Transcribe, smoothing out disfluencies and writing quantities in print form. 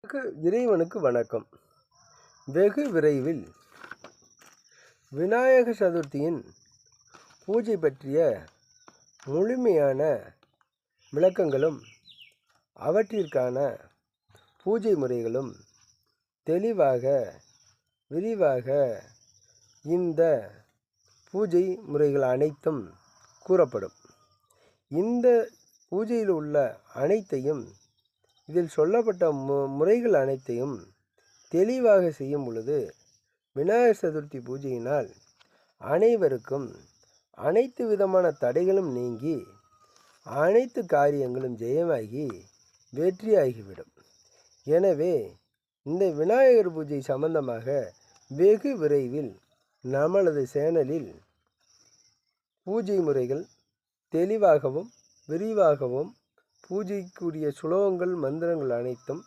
இறைவனுக்கு வணக்கம். வெகு விரைவில் விநாயக சதுர்த்தியின் பூஜை பற்றிய முழுமையான விளக்கங்களும் அவற்றிற்கான பூஜை முறைகளும் தெளிவாக விரிவாக இந்த பூஜை முறைகள் அனைத்தும் கூறப்படும். இந்த பூஜையில் உள்ள அனைத்தையும் இதில் சொல்லப்பட்ட முறைகள் அனைத்தையும் தெளிவாக செய்யும் பொழுது விநாயகர் சதுர்த்தி பூஜையினால் அனைவருக்கும் அனைத்து விதமான தடைகளும் நீங்கி அனைத்து காரியங்களும் ஜெயமாகி வெற்றியாகிவிடும். எனவே இந்த விநாயகர் பூஜை சம்பந்தமாக வெகு விரைவில் நம்மளது சேனலில் பூஜை முறைகள் தெளிவாகவும் விரிவாகவும் பூஜைக்குரிய சுலோகங்கள் மந்திரங்கள் அனைத்தும்